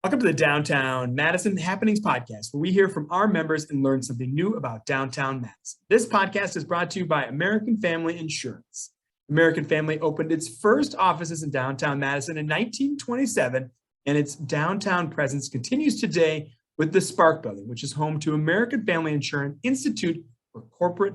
Welcome to the Downtown Madison Happenings Podcast, where we hear from our members and learn something new about downtown Madison. This podcast is brought to you by American Family Insurance. American Family opened its first offices in downtown Madison in 1927, and its downtown presence continues today with the Spark Building, which is home to American Family Insurance Institute for Corporate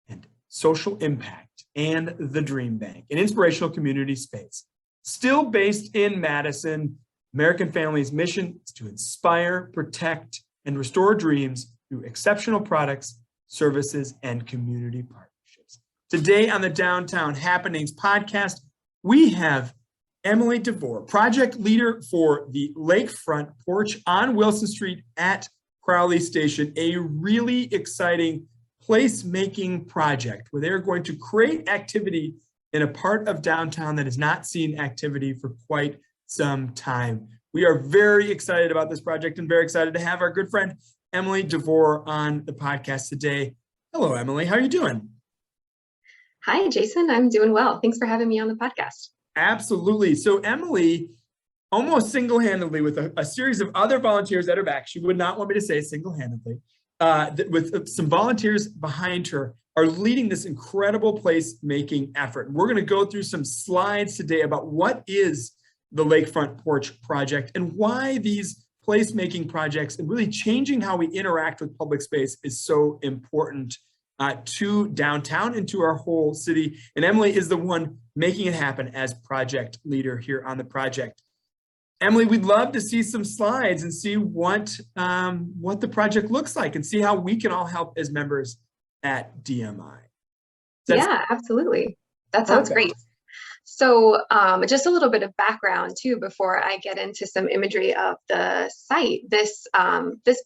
and Social Impact and the Dream Bank, an inspirational community space. Still based in Madison, American Family's mission is to inspire, protect, and restore dreams through exceptional products, services, and community partnerships. Today on the Downtown Happenings podcast, we have Emily DeVore, project leader for the Lakefront Porch on Wilson Street at Crowley Station, a really exciting place-making project where they're going to create activity in a part of downtown that has not seen activity for quite some time. We are very excited about this project and very excited to have our good friend Emily DeVore on the podcast today. Hello, Emily. How are you doing? Hi, Jason. I'm doing well. Thanks for having me on the podcast. Absolutely. So Emily, almost single-handedly with a series of other volunteers at her back, she would not want me to say single-handedly, with some volunteers behind her, are leading this incredible place-making effort. We're going to go through some slides today about what is the Lakefront Porch project and why these placemaking projects and really changing how we interact with public space is so important to downtown and to our whole city. And Emily is the one making it happen as project leader here on the project. Emily, we'd love to see some slides and see what the project looks like and see how we can all help as members at DMI. Yeah, absolutely. That sounds great. So just a little bit of background too, before I get into some imagery of the site. This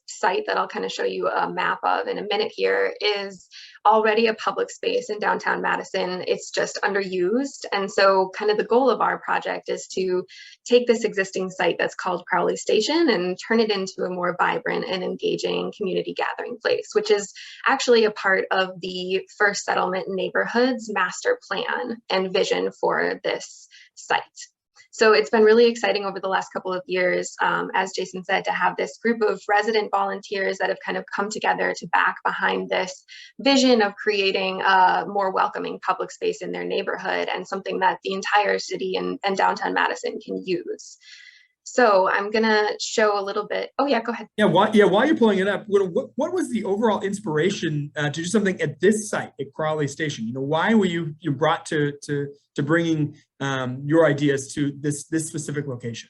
site that I'll kind of show you a map of in a minute here is already a public space in downtown Madison. It's just underused. And so kind of the goal of our project is to take this existing site that's called Crowley Station and turn it into a more vibrant and engaging community gathering place, which is actually a part of the First Settlement Neighborhoods master plan and vision for this site. So it's been really exciting over the last couple of years, as Jason said, to have this group of resident volunteers that have kind of come together to back behind this vision of creating a more welcoming public space in their neighborhood and something that the entire city and downtown Madison can use. So I'm gonna show a little bit. Oh yeah, go ahead. Yeah, while you're pulling it up, what was the overall inspiration to do something at this site at Crowley Station? You know, why were you brought to bringing your ideas to this specific location?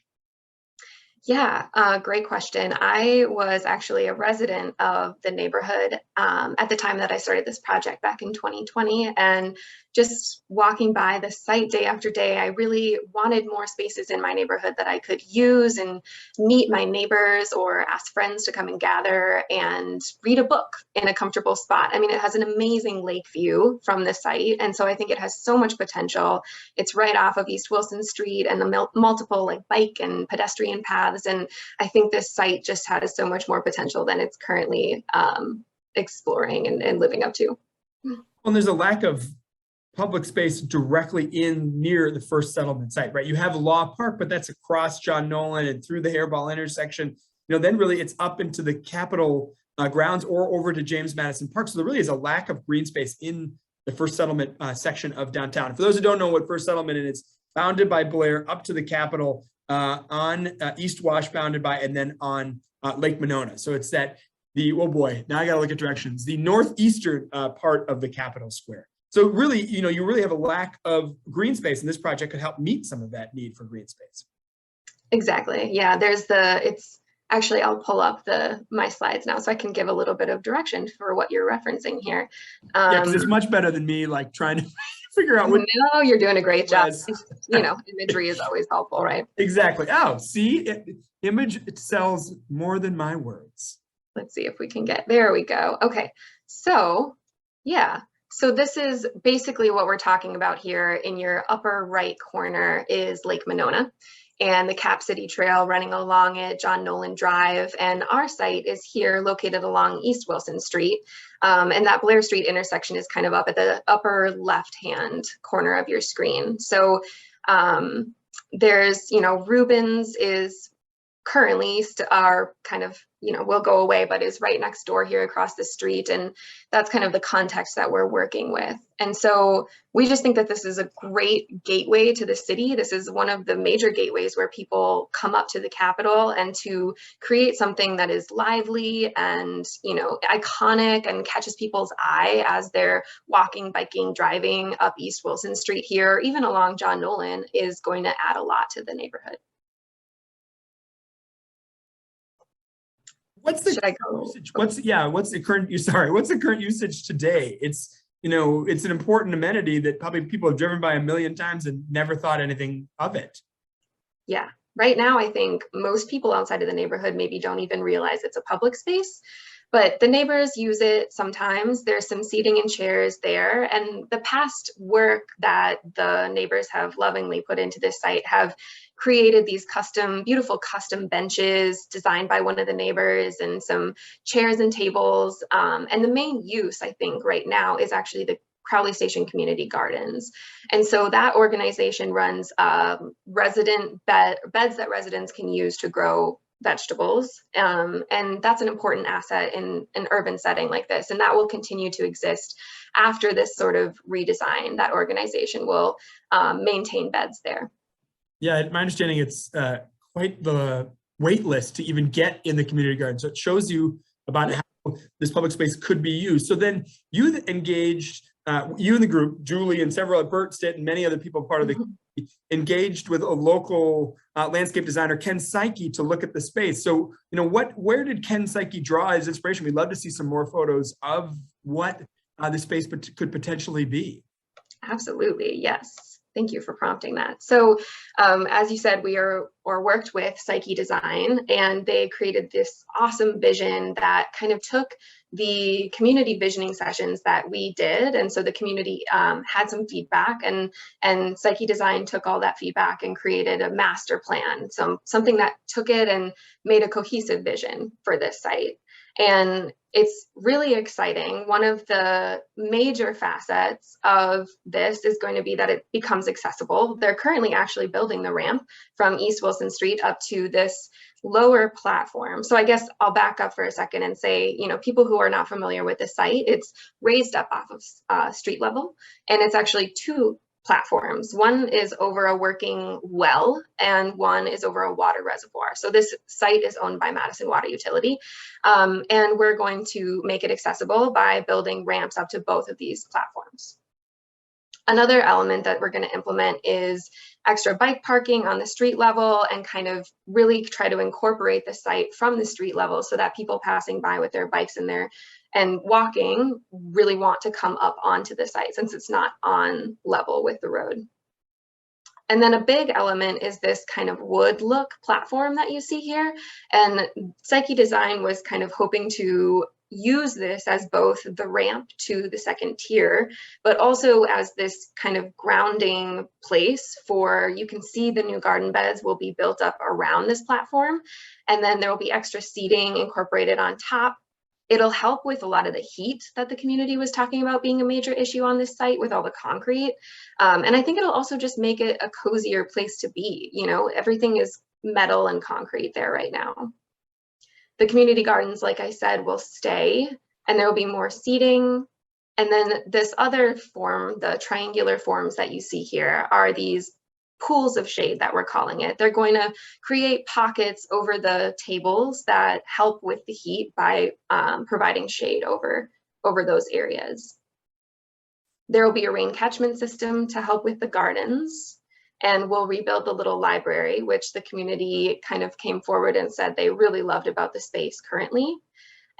Yeah, great question. I was actually a resident of the neighborhood at the time that I started this project back in 2020, and just walking by the site day after day, I really wanted more spaces in my neighborhood that I could use and meet my neighbors or ask friends to come and gather and read a book in a comfortable spot. I mean, it has an amazing lake view from the site, and so I think it has so much potential. It's right off of East Wilson Street and the multiple like bike and pedestrian paths, and I think this site just has so much more potential than it's currently exploring and living up to. Well, there's a lack of public space directly in near the First Settlement site, right? You have Law Park, but that's across John Nolan and through the Hairball intersection. You know, then really it's up into the Capitol grounds or over to James Madison Park. So there really is a lack of green space in the First Settlement section of downtown. For those who don't know what First Settlement is, it's bounded by Blair up to the Capitol on East Wash, bounded by, and then on Lake Monona. So it's oh boy, now I gotta look at directions, the northeastern part of the Capitol Square. So really, you know, you really have a lack of green space, and this project could help meet some of that need for green space. Exactly. Yeah, it's actually, I'll pull up my slides now so I can give a little bit of direction for what you're referencing here. Yeah, because it's much better than me like trying to figure out what. No, you're doing a great job. You know, imagery is always helpful, right? Exactly. Oh, see, image, it sells more than my words. Let's see if we can there we go. Okay, so yeah. So this is basically what we're talking about here. In your upper right corner is Lake Monona and the Cap City Trail running along it, John Nolan Drive. And our site is here located along East Wilson Street. And that Blair Street intersection is kind of up at the upper left-hand corner of your screen. So there's, Rubens is currently are kind of, will go away, but is right next door here across the street. And that's kind of the context that we're working with. And so we just think that this is a great gateway to the city. This is one of the major gateways where people come up to the Capitol, and to create something that is lively and, iconic and catches people's eye as they're walking, biking, driving up East Wilson Street here, or even along John Nolan, is going to add a lot to the neighborhood. What's the usage? What's the current usage today? It's an important amenity that probably people have driven by a million times and never thought anything of it. Yeah, right now I think most people outside of the neighborhood maybe don't even realize it's a public space, but the neighbors use it sometimes. There's some seating and chairs there, and the past work that the neighbors have lovingly put into this site have created these beautiful custom benches designed by one of the neighbors, and some chairs and tables. And the main use, I think, right now is actually the Crowley Station Community Gardens. And so that organization runs beds that residents can use to grow vegetables. And that's an important asset in an urban setting like this. And that will continue to exist after this sort of redesign. That organization will maintain beds there. Yeah, my understanding, it's quite the wait list to even get in the community garden. So it shows you about how this public space could be used. So then you engaged, you and the group, Julie and several at Burt Stitt and many other people part of the community, engaged with a local landscape designer, Ken Psyche, to look at the space. So, where did Ken Psyche draw his inspiration? We'd love to see some more photos of what the space could potentially be. Absolutely, yes. Thank you for prompting that. So as you said, we worked with Psyche Design, and they created this awesome vision that kind of took the community visioning sessions that we did. And so the community had some feedback, and Psyche Design took all that feedback and created a master plan, something that took it and made a cohesive vision for this site. And it's really exciting. One of the major facets of this is going to be that it becomes accessible. They're currently actually building the ramp from East Wilson Street up to this lower platform. So I guess I'll back up for a second and say, people who are not familiar with the site, it's raised up off of street level, and it's actually two platforms. One is over a working well, and one is over a water reservoir. So this site is owned by Madison Water Utility, and we're going to make it accessible by building ramps up to both of these platforms. Another element that we're going to implement is extra bike parking on the street level, and kind of really try to incorporate the site from the street level so that people passing by with their bikes and walking really want to come up onto the site, since it's not on level with the road. And then a big element is this kind of wood look platform that you see here. And Psyche Design was kind of hoping to use this as both the ramp to the second tier, but also as this kind of grounding place for, you can see the new garden beds will be built up around this platform. And then there will be extra seating incorporated on top. It'll help with a lot of the heat that the community was talking about being a major issue on this site with all the concrete. And I think it'll also just make it a cozier place to be. Everything is metal and concrete there right now. The community gardens, like I said, will stay, and there will be more seating. And then this other form, the triangular forms that you see here, are these pools of shade that we're calling it. They're going to create pockets over the tables that help with the heat by providing shade over those areas. There will be a rain catchment system to help with the gardens. And we'll rebuild the little library, which the community kind of came forward and said they really loved about the space currently.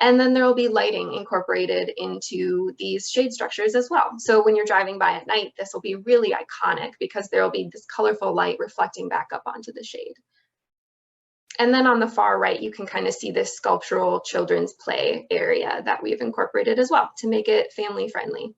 And then there will be lighting incorporated into these shade structures as well. So when you're driving by at night, this will be really iconic because there will be this colorful light reflecting back up onto the shade. And then on the far right, you can kind of see this sculptural children's play area that we've incorporated as well to make it family friendly.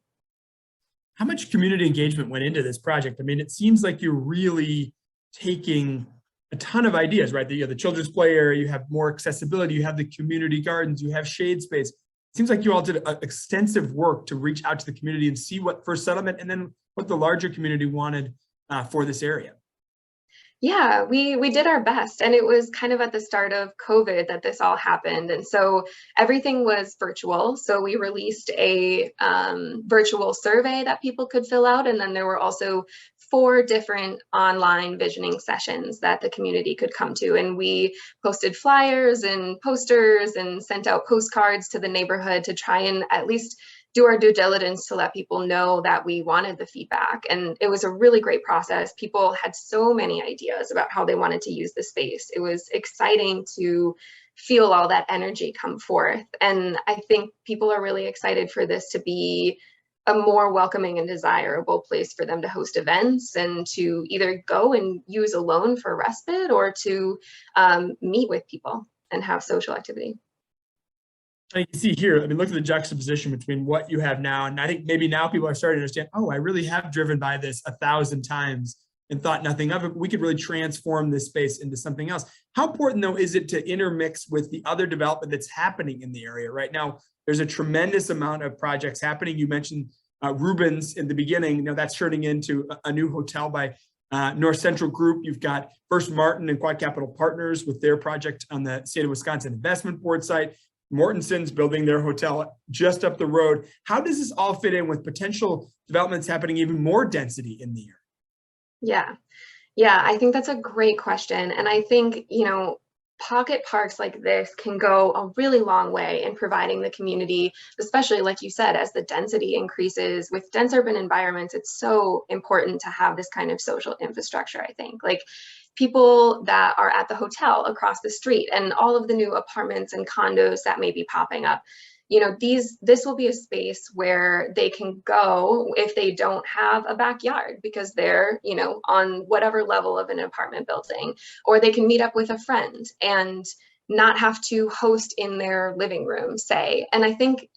How much community engagement went into this project? I mean, it seems like you're really taking a ton of ideas, right? You have the children's play area, you have more accessibility, you have the community gardens, you have shade space. It seems like you all did extensive work to reach out to the community and see what First Settlement and then what the larger community wanted for this area. Yeah, we did our best, and it was kind of at the start of COVID that this all happened, and so everything was virtual. So we released a virtual survey that people could fill out, and then there were also 4 different online visioning sessions that the community could come to, and we posted flyers and posters and sent out postcards to the neighborhood to try and at least do our due diligence to let people know that we wanted the feedback. And it was a really great process. People had so many ideas about how they wanted to use the space. It was exciting to feel all that energy come forth. And I think people are really excited for this to be a more welcoming and desirable place for them to host events and to either go and use alone for respite or to meet with people and have social activity. You can see here, I mean, look at the juxtaposition between what you have now. And I think maybe now people are starting to understand, oh, I really have driven by this 1,000 times and thought nothing of it. We could really transform this space into something else. How important, though, is it to intermix with the other development that's happening in the area right now? There's a tremendous amount of projects happening. You mentioned Rubens in the beginning. You know, that's turning into a new hotel by North Central Group. You've got First Martin and Quad Capital Partners with their project on the State of Wisconsin Investment Board site. Mortensen's building their hotel just up the road. How does this all fit in with potential developments happening, even more density in the area? Yeah, I think that's a great question. And I think, pocket parks like this can go a really long way in providing the community, especially like you said, as the density increases with dense urban environments. It's so important to have this kind of social infrastructure, I think. Like, people that are at the hotel across the street and all of the new apartments and condos that may be popping up, this will be a space where they can go if they don't have a backyard because they're, on whatever level of an apartment building, or they can meet up with a friend and not have to host in their living room, say. And I think,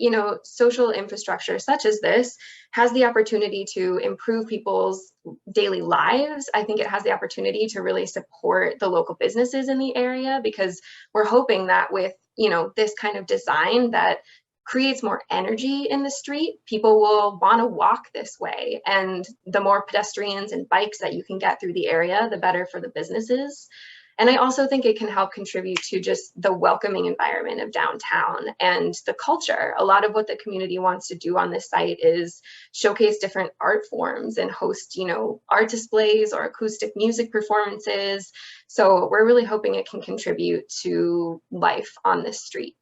social infrastructure such as this has the opportunity to improve people's daily lives. I think it has the opportunity to really support the local businesses in the area, because we're hoping that with, this kind of design that creates more energy in the street, people will want to walk this way. And the more pedestrians and bikes that you can get through the area, the better for the businesses. And I also think it can help contribute to just the welcoming environment of downtown and the culture. A lot of what the community wants to do on this site is showcase different art forms and host, art displays or acoustic music performances. So we're really hoping it can contribute to life on this street.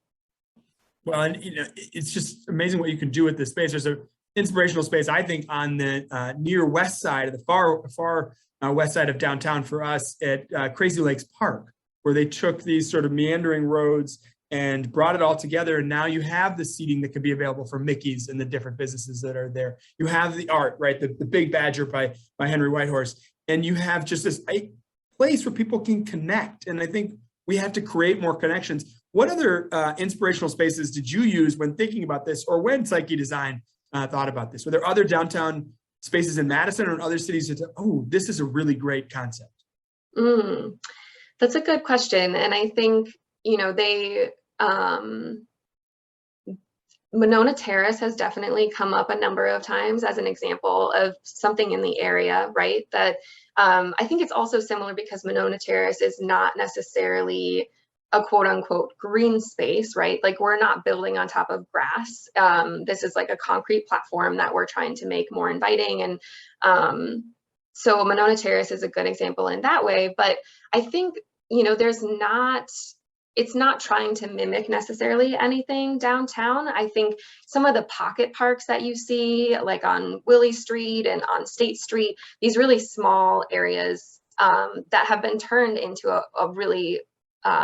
Well, and it's just amazing what you can do with this space. There's an inspirational space, I think, on the near west side of the far west side of downtown for us at Crazy Lakes Park, where they took these sort of meandering roads and brought it all together. And now you have the seating that could be available for Mickey's and the different businesses that are there. You have the art, right? The Big Badger by Henry Whitehorse. And you have just this place where people can connect. And I think we have to create more connections. What other inspirational spaces did you use when thinking about this, or when Psyche Design thought about this? Were there other downtown spaces in Madison or in other cities that said, oh, this is a really great concept? That's a good question. And I think, Monona Terrace has definitely come up a number of times as an example of something in the area, right? That I think it's also similar because Monona Terrace is not necessarily a quote unquote green space, right? Like, we're not building on top of grass. This is like a concrete platform that we're trying to make more inviting. And so Monona Terrace is a good example in that way. But I think, it's not trying to mimic necessarily anything downtown. I think some of the pocket parks that you see, like on Willie Street and on State Street, these really small areas that have been turned into a really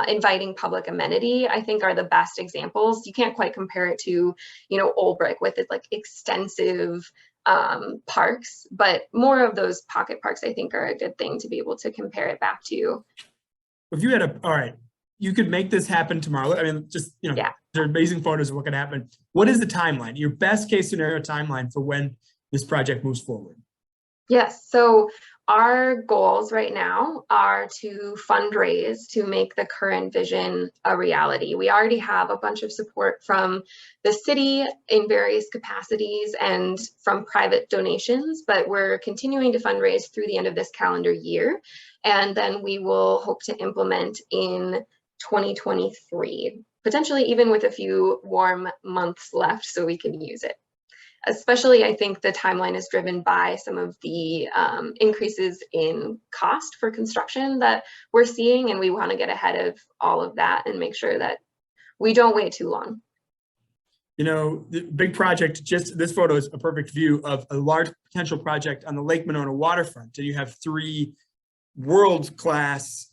inviting public amenity, I think, are the best examples. You can't quite compare it to, Old Brick with its like extensive parks, but more of those pocket parks, I think, are a good thing to be able to compare it back to. If you had all right, you could make this happen tomorrow. I mean, just, Yeah. There are amazing photos of what could happen. What is the timeline, your best case scenario timeline for when this project moves forward? Yes. So our goals right now are to fundraise to make the current vision a reality. We already have a bunch of support from the city in various capacities and from private donations, but we're continuing to fundraise through the end of this calendar year. And then we will hope to implement in 2023, potentially even with a few warm months left so we can use it. Especially, I think the timeline is driven by some of the increases in cost for construction that we're seeing, and we want to get ahead of all of that and make sure that we don't wait too long. You know, the big project, just this photo is a perfect view of a large potential project on the Lake Monona waterfront. And you have 3 world-class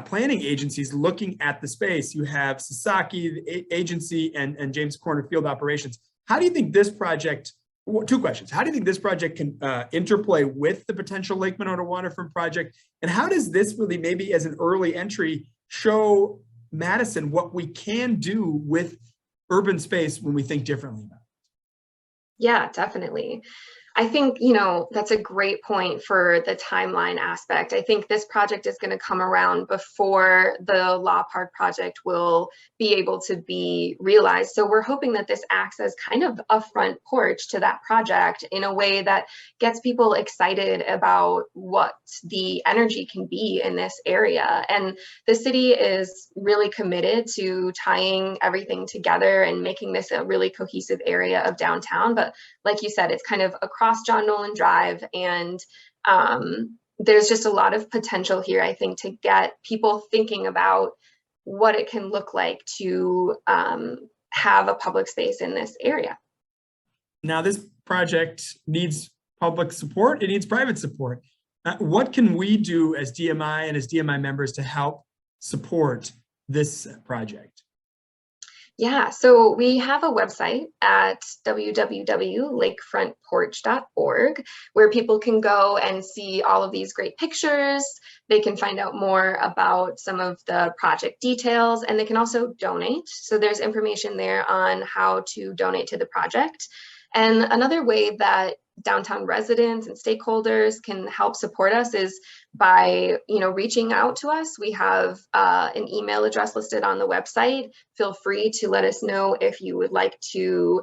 planning agencies looking at the space. You have Sasaki, the agency, and James Corner Field Operations. How do you think this project, 2 questions. How do you think this project can interplay with the potential Lake Monona waterfront project? And how does this really, maybe as an early entry, show Madison what we can do with urban space when we think differently about it? Yeah, definitely. I think, that's a great point for the timeline aspect. I think this project is going to come around before the Law Park project will be able to be realized. So we're hoping that this acts as kind of a front porch to that project in a way that gets people excited about what the energy can be in this area. And the city is really committed to tying everything together and making this a really cohesive area of downtown. But like you said, it's kind of across John Nolan Drive, and there's just a lot of potential here, I think, to get people thinking about what it can look like to have a public space in this area. Now, this project needs public support. It needs private support. What can we do as DMI and as DMI members to help support this project? Yeah, so we have a website at www.lakefrontporch.org where people can go and see all of these great pictures. They can find out more about some of the project details, and they can also donate. So there's information there on how to donate to the project. And another way that downtown residents and stakeholders can help support us is by reaching out to us. We have an email address listed on the website. Feel free to let us know if you would like to,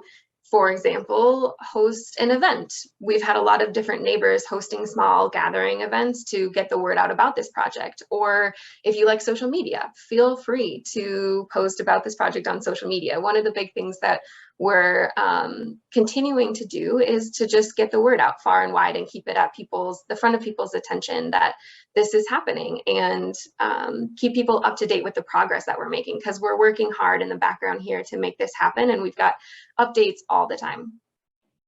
for example, host an event. We've had a lot of different neighbors hosting small gathering events to get the word out about this project. Or if you like social media, feel free to post about this project on social media. One of the big things that we're continuing to do is to just get the word out far and wide and keep it at the front of people's attention that this is happening, and keep people up to date with the progress that we're making, because we're working hard in the background here to make this happen, and we've got updates all the time.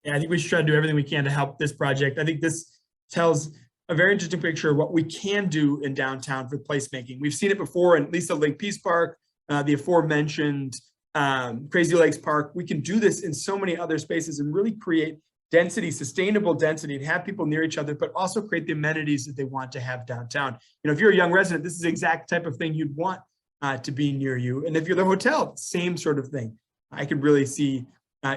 Yeah, I think we should try to do everything we can to help this project. I think this tells a very interesting picture of what we can do in downtown for placemaking. We've seen it before in Lisa Lake Peace Park, the aforementioned Crazy Lakes Park. We can do this in so many other spaces and really create density, sustainable density, and have people near each other, but also create the amenities that they want to have downtown. If you're a young resident, this is the exact type of thing you'd want to be near you. And if you're the hotel, same sort of thing. I could really see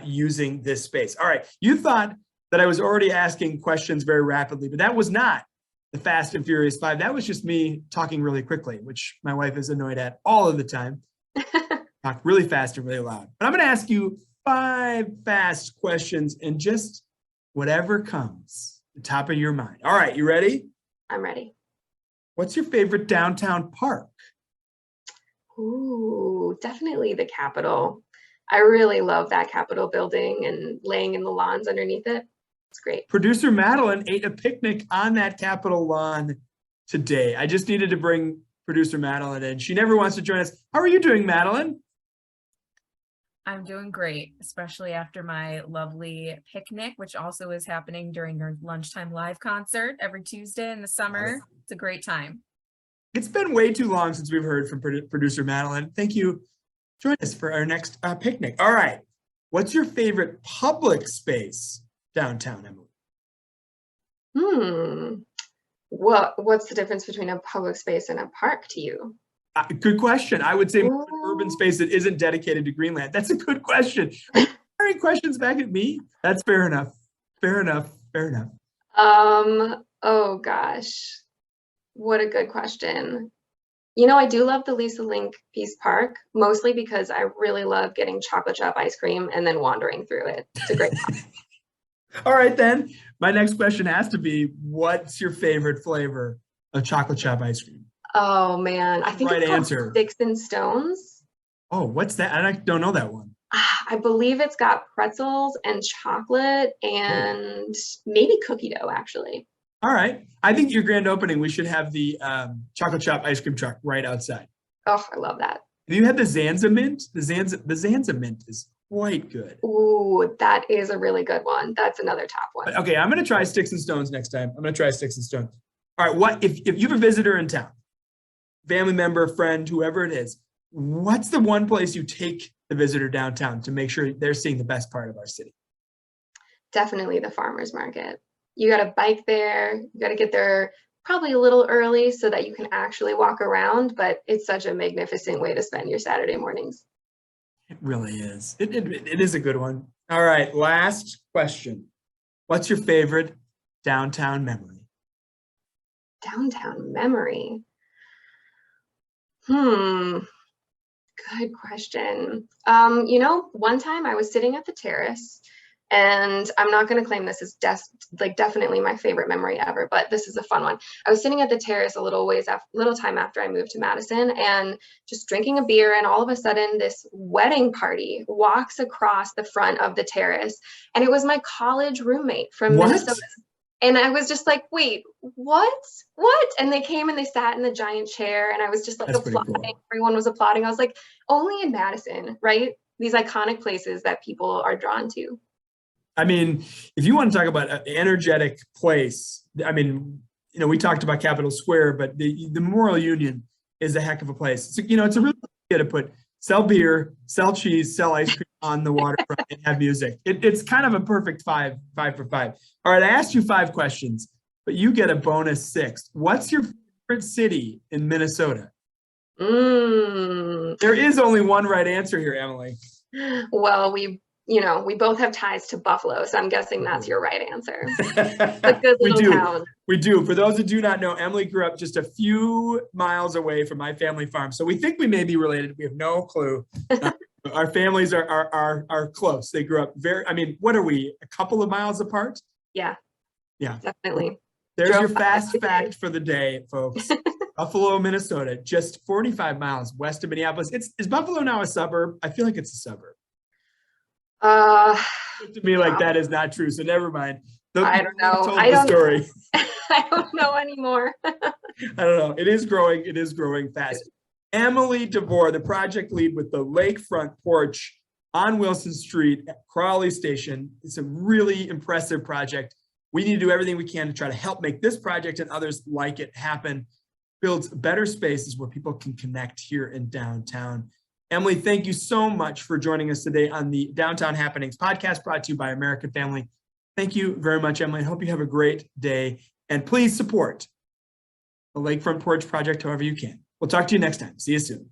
using this space. All right, you thought that I was already asking questions very rapidly, but that was not the Fast and Furious 5. That was just me talking really quickly, which my wife is annoyed at all of the time. Talk really fast and really loud. But I'm going to ask you 5 fast questions and just whatever comes to the top of your mind. All right, you ready? I'm ready. What's your favorite downtown park? Ooh, definitely the Capitol. I really love that Capitol building and laying in the lawns underneath it. It's great. Producer Madeline ate a picnic on that Capitol lawn today. I just needed to bring producer Madeline in. She never wants to join us. How are you doing, Madeline? I'm doing great, especially after my lovely picnic, which also is happening during your lunchtime live concert every Tuesday in the summer. It's a great time. It's been way too long since we've heard from producer Madeline. Thank you. Join us for our next picnic. All right. What's your favorite public space downtown, Emily? What's the difference between a public space and a park to you? Good question. I would say an urban space that isn't dedicated to Greenland. That's a good question. Are you firing questions back at me? That's fair enough. Fair enough. Fair enough. Oh gosh, what a good question. You know, I do love the Lisa Link Peace Park, mostly because I really love getting chocolate chip ice cream and then wandering through it. It's a great time. All right, then. My next question has to be, what's your favorite flavor of chocolate chip ice cream? Oh man, I think Right it's called answer. Sticks and Stones. Oh, what's that? I don't know that one. I believe it's got pretzels and chocolate and maybe cookie dough, actually. All right. I think your grand opening, we should have the chocolate chip ice cream truck right outside. Oh, I love that. Have you had the Zanza mint? The Zanza mint is quite good. Ooh, that is a really good one. That's another top one. Okay, I'm going to try Sticks and Stones next time. I'm going to try Sticks and Stones. All right, what if you have a visitor in town, family member, friend, whoever it is, what's the one place you take the visitor downtown to make sure they're seeing the best part of our city? Definitely the farmers market. You got to bike there. You got to get there probably a little early so that you can actually walk around, but it's such a magnificent way to spend your Saturday mornings. It really is. It is a good one. All right, last question. What's your favorite downtown memory? Downtown memory. Good question. You know, one time I was sitting at the terrace, and I'm not going to claim this is definitely my favorite memory ever, but this is a fun one. I was sitting at the terrace a little time after I moved to Madison and just drinking a beer, and all of a sudden this wedding party walks across the front of the terrace, and it was my college roommate from Minnesota. And I was just like, wait, what? And they came and they sat in the giant chair, and I was just like applauding. Cool. Everyone was applauding. I was like, only in Madison, right? These iconic places that people are drawn to. I mean, if you want to talk about an energetic place, I mean, you know, we talked about Capitol Square, but the Memorial Union is a heck of a place. So, you know, it's a really good idea to sell beer, sell cheese, sell ice cream on the waterfront and have music. It's kind of a perfect five for five. All right, I asked you 5 questions, but you get a bonus 6. What's your favorite city in Minnesota? There is only one right answer here, Emily. Well, we both have ties to Buffalo, so I'm guessing that's your right answer. A good little town. We do. For those who do not know, Emily grew up just a few miles away from my family farm, so we think we may be related. We have no clue. Our families are close. They grew up very. I mean, what are we? A couple of miles apart? Yeah. Yeah. Definitely. There's your fast fact for the day, folks. Buffalo, Minnesota, just 45 miles west of Minneapolis. Is Buffalo now a suburb? I feel like it's a suburb. To me, like that is not true. So never mind. I don't know. I don't know anymore. I don't know. It is growing. It is growing fast. Emily DeVore, the project lead with the Lakefront Porch on Wilson Street at Crowley Station. It's a really impressive project. We need to do everything we can to try to help make this project and others like it happen. Builds better spaces where people can connect here in downtown. Emily, thank you so much for joining us today on the Downtown Happenings podcast brought to you by American Family. Thank you very much, Emily. I hope you have a great day. And please support the Lakefront Porch Project however you can. We'll talk to you next time. See you soon.